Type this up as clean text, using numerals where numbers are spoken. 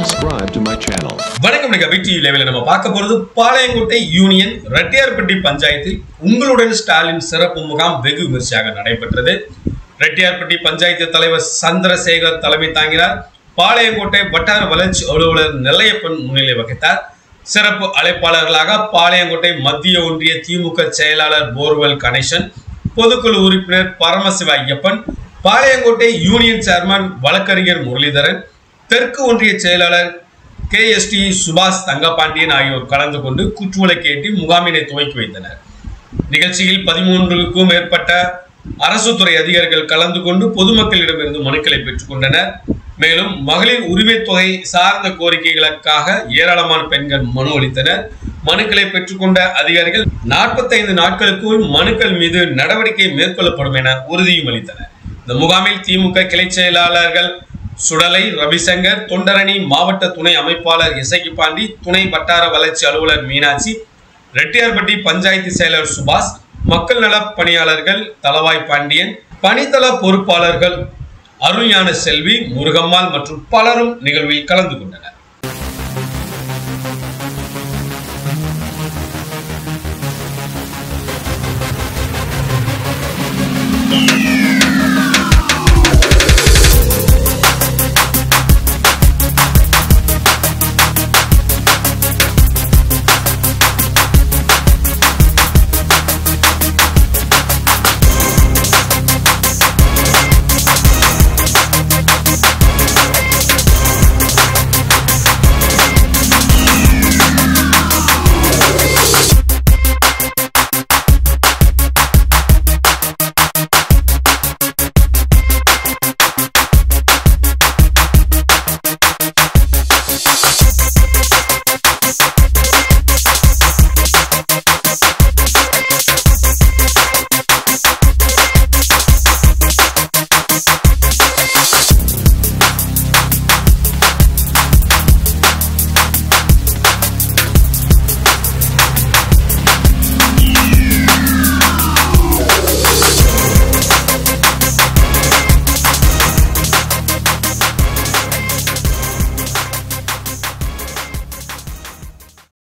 subscribe to my channel. வணக்கம் விக்டி லெவலில் நம்ம பார்க்க போறது பாளையங்கோட்டை யூனியன் ரெட்டியார்பட்டி பஞ்சாயத்தில் உங்களுடன் ஸ்டாலின் சிறப்பு முகாம் வெகு விமர்சையாக நடைபெற்றது. ரெட்டியார்பட்டி பஞ்சாயத்து தலைவர் சந்திரசேகர் தலைமை தாங்கினார். பாளையங்கோட்டை வட்டார வளர்ச்சி அலுவலர் நெல்லையப்பன் முன்னிலை வகித்தார். சிறப்பு அழைப்பாளர்களாக பாளையங்கோட்டை மத்திய ஒன்றிய திமுக செயலாளர் போர்வெல் கணேசன், பொதுக்குழு உறுப்பினர் பரமசிவ ஐயப்பன், பாளையங்கோட்டை யூனியன் சேர்மன் வழக்கறிஞர் முரளிதரன், தெற்கு ஒன்றிய செயலாளர் KST சுபாஷ் தங்கபாண்டியன் ஆகியோர் கலந்து கொண்டு குற்றுவழக்கு ஏற்றி முகாமினை துவக்கி வைத்தனர். நிகழ்ச்சியில் 13க்கும் மேற்பட்ட அரசு துறை அதிகாரிகள் கலந்து கொண்டு பொதுமக்களிடமிருந்து மனுக்களை பெற்றுக் கொண்டனர். மேலும் மகளிர் உரிமை தொகை சார்ந்த கோரிக்கைகளுக்காக ஏராளமான பெண்கள் மனு அளித்தனர். மனுக்களை பெற்றுக்கொண்ட அதிகாரிகள் 45 நாட்களுக்குள் மனுக்கள் மீது நடவடிக்கை மேற்கொள்ளப்படும் என உறுதியும் அளித்தனர். இந்த முகாமில் திமுக கிளை செயலாளர்கள் சுடலை ரவிசங்கர், தொண்டரணி மாவட்ட துணை அமைப்பாளர் இசக்கி பாண்டி, துணை வட்டார வளர்ச்சி அலுவலர் மீனாட்சி, ரெட்டியார்பட்டி பஞ்சாயத்து செயலர் சுபாஷ், மக்கள் நல பணியாளர்கள் தலவாய் பாண்டியன், பணித்தள பொறுப்பாளர்கள் அருள்ஞான செல்வி, முருகம்மாள் மற்றும் பலரும் நிகழ்வில் கலந்து கொண்டனர்.